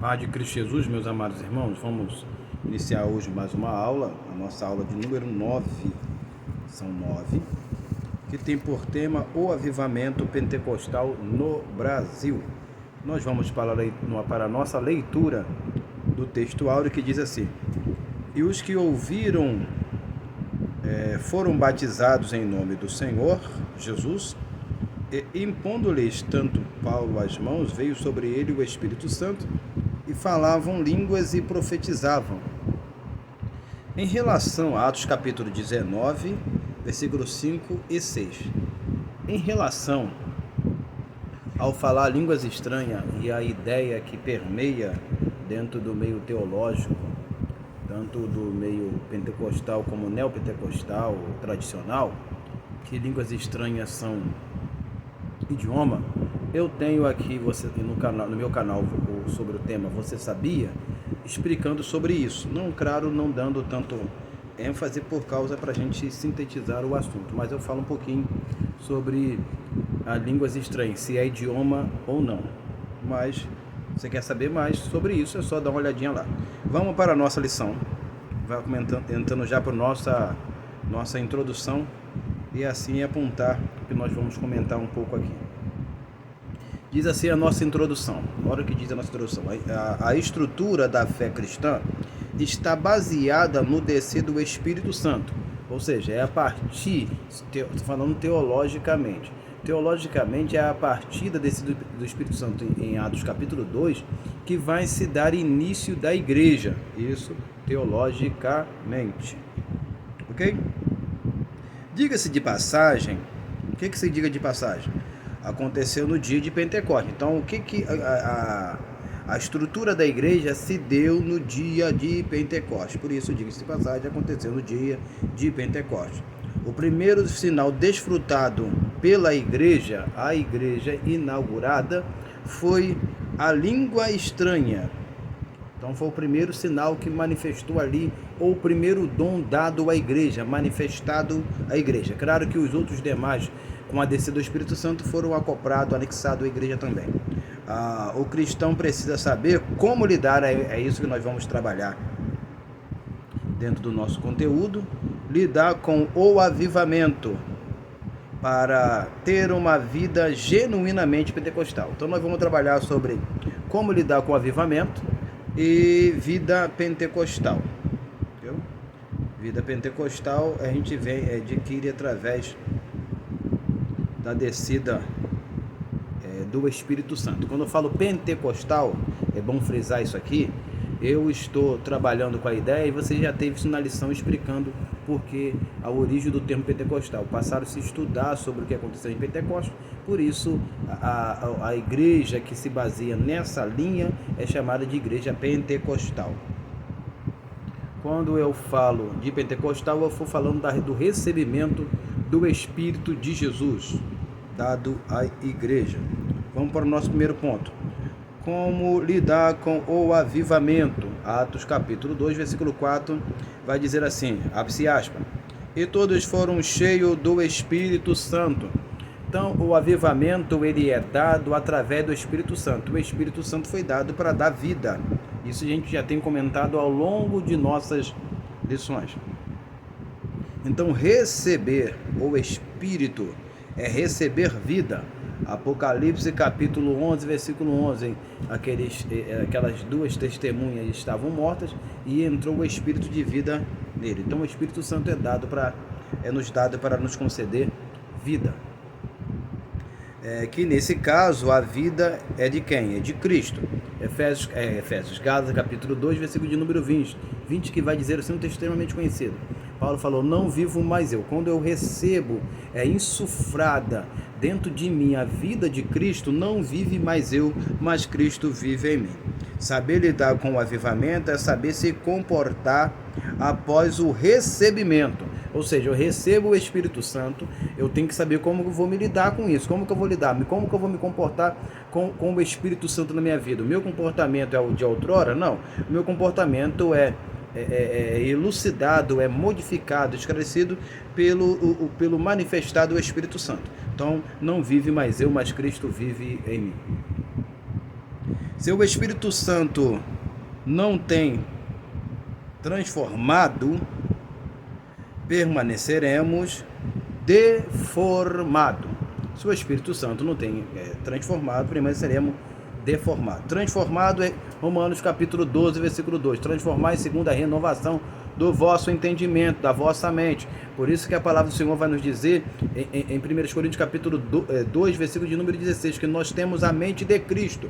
Paz de Cristo Jesus, meus amados irmãos, vamos iniciar hoje mais uma aula, a nossa aula de número 9, são 9, que tem por tema o avivamento pentecostal no Brasil. Nós vamos para a nossa leitura do texto áureo que diz assim: e os que ouviram foram batizados em nome do Senhor Jesus, e impondo-lhes tanto Paulo as mãos, veio sobre ele o Espírito Santo, e falavam línguas e profetizavam. Em relação a Atos capítulo 19, versículos 5 e 6. Em relação ao falar línguas estranhas e a ideia que permeia dentro do meio teológico, tanto do meio pentecostal como neopentecostal, tradicional, que línguas estranhas são idioma, eu tenho aqui no meu canal sobre o tema Você Sabia? Explicando sobre isso. Não, claro, não dando tanto ênfase por causa para a gente sintetizar o assunto, mas eu falo um pouquinho sobre as línguas estranhas, se é idioma ou não. Mas você quer saber mais sobre isso, é só dar uma olhadinha lá. Vamos para a nossa lição. Vai entrando já para nossa introdução e assim apontar o que nós vamos comentar um pouco aqui. Diz assim a nossa introdução. Olha o que diz a nossa introdução. A estrutura da fé cristã está baseada no descer do Espírito Santo. Ou seja, é a partir, falando teologicamente. Teologicamente é a partida do Espírito Santo em Atos capítulo 2 que vai se dar início da igreja. Isso teologicamente. Ok? Diga-se de passagem. O que se diga de passagem? Aconteceu no dia de Pentecostes. Então, o que a estrutura da igreja se deu no dia de Pentecostes. Por isso, diga-se de passagem, aconteceu no dia de Pentecostes. O primeiro sinal desfrutado pela igreja, a igreja inaugurada, foi a língua estranha. Então foi o primeiro sinal que manifestou ali, ou o primeiro dom dado à igreja, manifestado à igreja. Claro que os outros demais, com a descida do Espírito Santo, foram acoplados, anexados à igreja também. O cristão precisa saber como lidar, é isso que nós vamos trabalhar dentro do nosso conteúdo, lidar com o avivamento para ter uma vida genuinamente pentecostal. Então nós vamos trabalhar sobre como lidar com o avivamento e vida pentecostal. Entendeu? Vida pentecostal a gente adquire através da descida do Espírito Santo. Quando eu falo pentecostal, é bom frisar isso aqui, eu estou trabalhando com a ideia e você já teve isso na lição explicando porque a origem do termo pentecostal. Passaram-se a estudar sobre o que aconteceu em Pentecostes, por isso a igreja que se baseia nessa linha é chamada de igreja pentecostal. Quando eu falo de pentecostal, eu estou falando do recebimento do Espírito de Jesus dado à igreja. Vamos para o nosso primeiro ponto. Como lidar com o avivamento? Atos capítulo 2, versículo 4, vai dizer assim, abre-se aspas, e todos foram cheios do Espírito Santo. Então, o avivamento, ele é dado através do Espírito Santo. O Espírito Santo foi dado para dar vida. Isso a gente já tem comentado ao longo de nossas lições. Então, receber o Espírito é receber vida. Apocalipse capítulo 11, versículo 11, aquelas duas testemunhas estavam mortas e entrou o Espírito de vida nele. Então o Espírito Santo é nos dado para nos conceder vida. Que nesse caso a vida é de quem? É de Cristo. Gálatas capítulo 2, versículo de número 20, que vai dizer assim, um texto extremamente conhecido. Paulo falou, não vivo mais eu. Quando eu recebo, insufrada dentro de mim a vida de Cristo, não vive mais eu, mas Cristo vive em mim. Saber lidar com o avivamento é saber se comportar após o recebimento. Ou seja, eu recebo o Espírito Santo, eu tenho que saber como eu vou me lidar com isso, como que eu vou lidar, como que eu vou me comportar com o Espírito Santo na minha vida. O meu comportamento é o de outrora? Não. O meu comportamento é elucidado, é modificado, esclarecido pelo manifestado do Espírito Santo. Então, não vive mais eu, mas Cristo vive em mim. Se o Espírito Santo não tem transformado, permaneceremos deformado. Se o Espírito Santo não tem transformado, permaneceremos deformado. Transformado é Romanos capítulo 12, versículo 2. Transformar segundo a renovação do vosso entendimento, da vossa mente. Por isso que a palavra do Senhor vai nos dizer em 1 Coríntios capítulo 2, versículo de número 16, que nós temos a mente de Cristo.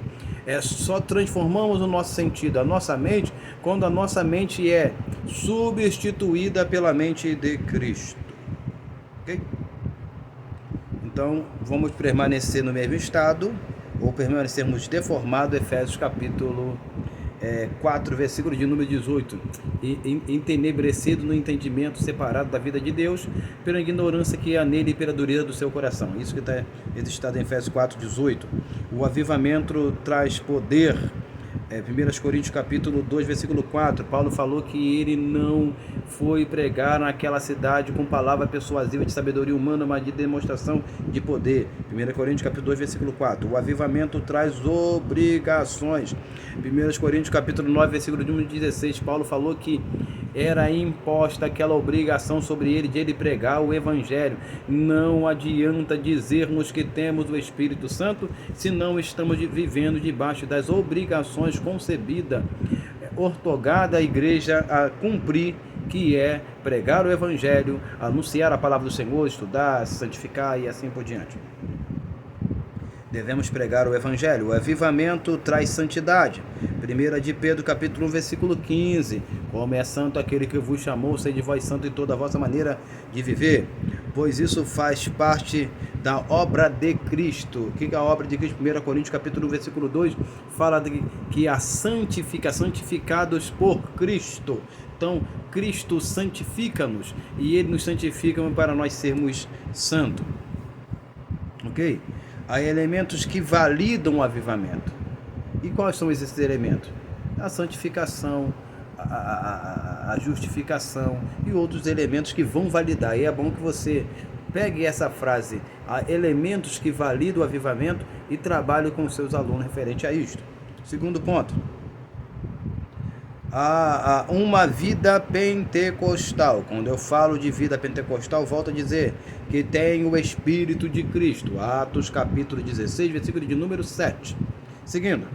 Só transformamos o nosso sentido, a nossa mente, quando a nossa mente é substituída pela mente de Cristo. Ok? Então, vamos permanecer no mesmo estado, ou permanecermos deformados, Efésios capítulo 4, versículo de número 18, entenebrecido no entendimento, separado da vida de Deus, pela ignorância que há nele e pela dureza do seu coração. Isso que está registrado em Efésios 4, 18. O avivamento traz poder. 1 Coríntios capítulo 2, versículo 4, Paulo falou que ele não foi pregar naquela cidade com palavra persuasiva de sabedoria humana, mas de demonstração de poder. 1 Coríntios capítulo 2, versículo 4. O avivamento traz obrigações. 1 Coríntios capítulo 9, versículo 16, Paulo falou que era imposta aquela obrigação sobre ele de ele pregar o evangelho. Não adianta dizermos que temos o Espírito Santo se não estamos vivendo debaixo das obrigações concebida, ortogada a igreja a cumprir, que é pregar o evangelho, anunciar a palavra do Senhor, estudar, santificar e assim por diante. Devemos pregar o evangelho. O avivamento traz santidade. 1 de Pedro capítulo 1, versículo 15. Como é santo aquele que vos chamou, sede vós santo em toda a vossa maneira de viver, pois isso faz parte da obra de Cristo. O que é a obra de Cristo? 1 Coríntios capítulo 1, versículo 2 fala que a santificados por Cristo. Então, Cristo santifica-nos e Ele nos santifica para nós sermos santos. Ok? Há elementos que validam o avivamento. E quais são esses elementos? A santificação, a justificação e outros elementos que vão validar. E é bom que você pegue essa frase, elementos que validam o avivamento, e trabalhe com os seus alunos referente a isto. Segundo ponto, uma vida pentecostal. Quando eu falo de vida pentecostal, volto a dizer que tem o Espírito de Cristo. Atos capítulo 16, versículo de número 7. Seguindo,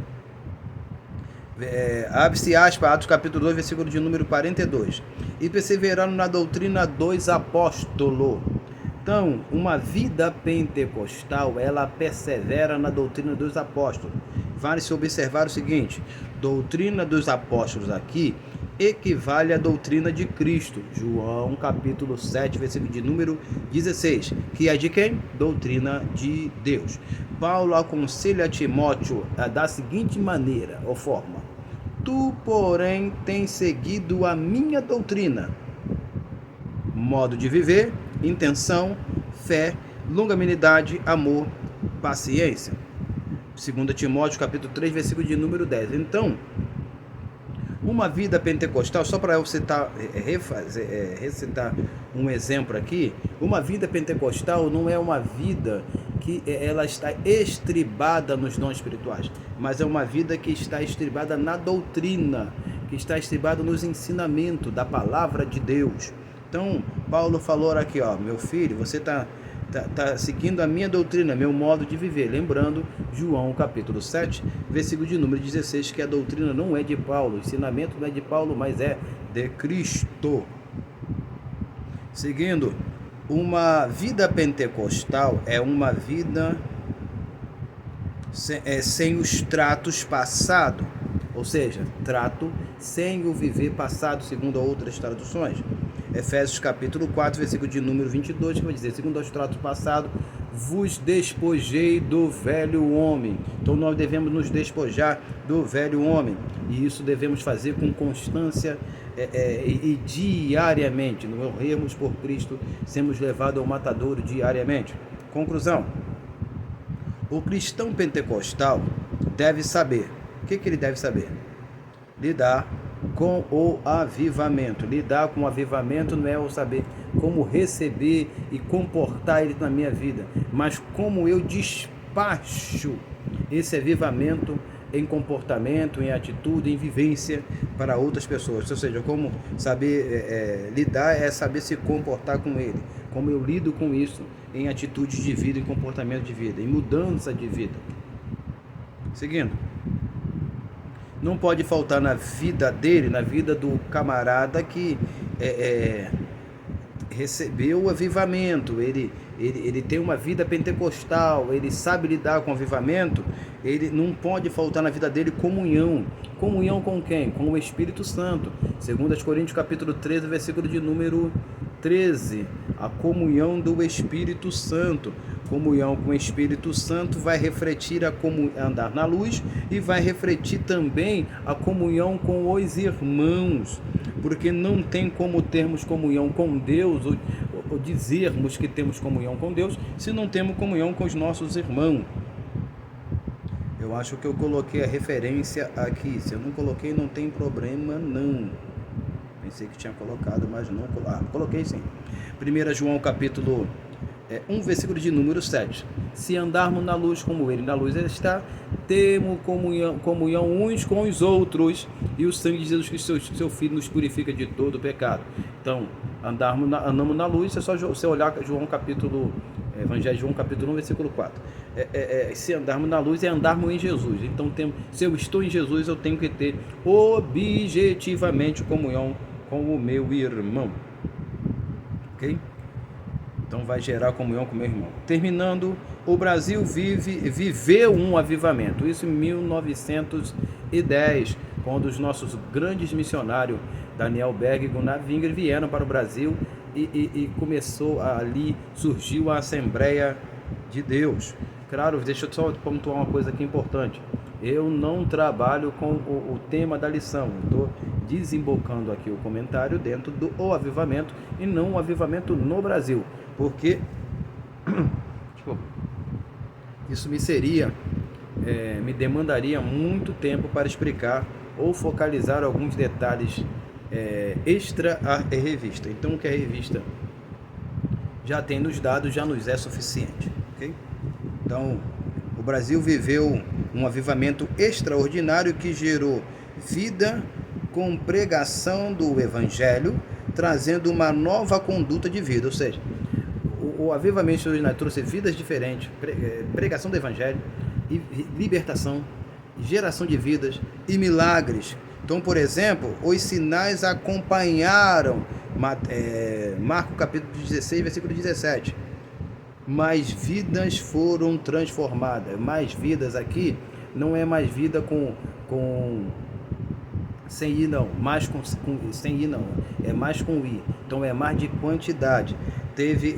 abre-se aspas, Atos capítulo 2, versículo de número 42. E perseveraram na doutrina dos apóstolos. Então, uma vida pentecostal, ela persevera na doutrina dos apóstolos. Vale-se observar o seguinte: doutrina dos apóstolos aqui equivale à doutrina de Cristo. João capítulo 7, versículo de número 16, que é de quem? Doutrina de Deus. Paulo aconselha a Timóteo da seguinte maneira ou forma: tu, porém, tens seguido a minha doutrina, modo de viver, intenção, fé, longanimidade, amor, paciência. 2 Timóteo capítulo 3, versículo de número 10. Então, uma vida pentecostal, só para eu recitar um exemplo aqui, uma vida pentecostal não é uma vida que ela está estribada nos dons espirituais, mas é uma vida que está estribada na doutrina, que está estribada nos ensinamentos da palavra de Deus. Então, Paulo falou aqui, meu filho, você está seguindo a minha doutrina, meu modo de viver. Lembrando, João capítulo 7, versículo de número 16, que a doutrina não é de Paulo, o ensinamento não é de Paulo, mas é de Cristo. Seguindo, uma vida pentecostal é uma vida sem os tratos passados, ou seja, trato sem o viver passado, segundo outras traduções. Efésios capítulo 4, versículo de número 22, que vai dizer: segundo os tratos passados, vos despojei do velho homem. Então nós devemos nos despojar do velho homem, e isso devemos fazer com constância e diariamente. Não morrermos por Cristo, sermos levados ao matadouro diariamente. Conclusão: o cristão pentecostal deve saber. O que ele deve saber? Lidar com o avivamento. Lidar com o avivamento não é o saber como receber e comportar ele na minha vida, mas como eu despacho esse avivamento em comportamento, em atitude, em vivência para outras pessoas. Ou seja, como saber lidar é saber se comportar com ele. Como eu lido com isso em atitudes de vida, em comportamento de vida, em mudança de vida. Seguindo. Não pode faltar na vida dele, na vida do camarada que recebeu o avivamento, ele tem uma vida pentecostal, ele sabe lidar com o avivamento, ele não pode faltar na vida dele comunhão. Comunhão com quem? Com o Espírito Santo. 2 Coríntios capítulo 13, versículo de número 13. A comunhão do Espírito Santo. Comunhão com o Espírito Santo vai refletir andar na luz e vai refletir também a comunhão com os irmãos, porque não tem como termos comunhão com Deus ou dizermos que temos comunhão com Deus se não temos comunhão com os nossos irmãos. Eu acho que eu coloquei a referência aqui. Se eu não coloquei, não tem problema não. Pensei que tinha colocado, mas não coloquei sim. 1 João capítulo 1, versículo de número 7. Se andarmos na luz como ele na luz está, temos comunhão uns com os outros, e o sangue de Jesus Cristo, seu Filho, nos purifica de todo pecado. Então, andamos na luz, é só você olhar Evangelho de João capítulo 1, versículo 4. Se andarmos na luz, é andarmos em Jesus. Então, se eu estou em Jesus, eu tenho que ter objetivamente comunhão com o meu irmão. Ok? Então vai gerar comunhão com o meu irmão. Terminando, o Brasil viveu um avivamento. Isso em 1910, quando os nossos grandes missionários, Daniel Berg e Gunnar Wingre, vieram para o Brasil e começou ali, surgiu a Assembleia de Deus. Claro, deixa eu só pontuar uma coisa aqui importante. Eu não trabalho com o tema da lição, estou desembocando aqui o comentário dentro do avivamento e não o avivamento no Brasil, porque isso me demandaria muito tempo para explicar ou focalizar alguns detalhes extra a revista. Então o que a revista já tem nos dado já nos é suficiente, ok? Então o Brasil viveu um avivamento extraordinário que gerou vida com pregação do Evangelho, trazendo uma nova conduta de vida. Ou seja, o avivamento extraordinário trouxe vidas diferentes, pregação do Evangelho, e libertação, geração de vidas e milagres. Então, por exemplo, os sinais acompanharam Marcos capítulo 16, versículo 17. Mais vidas foram transformadas. Mais vidas aqui não é mais vida sem i não, sem i não, é mais com i. Então é mais de quantidade.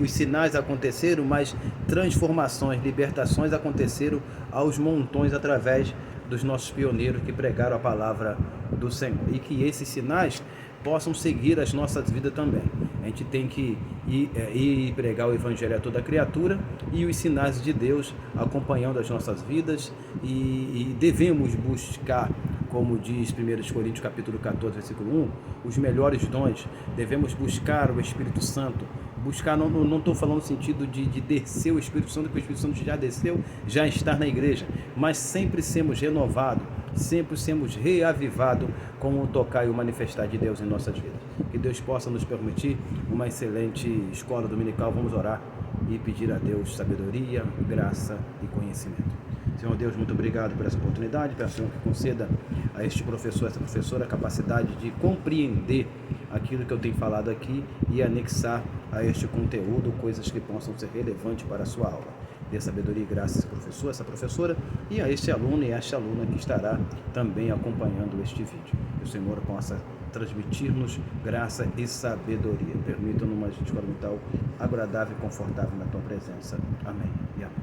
Os sinais aconteceram, mas transformações, libertações aconteceram aos montões através dos nossos pioneiros que pregaram a palavra do Senhor. E que esses sinais possam seguir as nossas vidas também. A gente tem que ir pregar o Evangelho a toda criatura e os sinais de Deus acompanhando as nossas vidas e devemos buscar, como diz 1 Coríntios capítulo 14, versículo 1, os melhores dons. Devemos buscar o Espírito Santo. Buscar, não estou falando no sentido de descer o Espírito Santo, porque o Espírito Santo já desceu, já está na igreja, mas sempre sermos renovados, sempre sermos reavivados com o tocar e o manifestar de Deus em nossas vidas. Que Deus possa nos permitir uma excelente escola dominical. Vamos orar e pedir a Deus sabedoria, graça e conhecimento. Senhor Deus, muito obrigado por essa oportunidade. Peço, Senhor, que conceda a este professor, essa professora, a capacidade de compreender aquilo que eu tenho falado aqui e anexar a este conteúdo coisas que possam ser relevantes para a sua aula. Dê sabedoria e graça a esse professor, essa professora e a este aluno e a esta aluna que estará também acompanhando este vídeo. Que o Senhor possa transmitir-nos graça e sabedoria. Permita-nos uma escola mental agradável e confortável na tua presença. Amém e amém.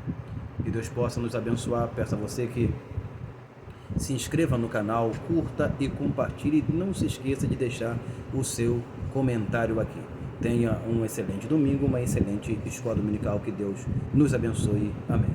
Que Deus possa nos abençoar. Peço a você que se inscreva no canal, curta e compartilhe. Não se esqueça de deixar o seu comentário aqui. Tenha um excelente domingo, uma excelente escola dominical. Que Deus nos abençoe. Amém.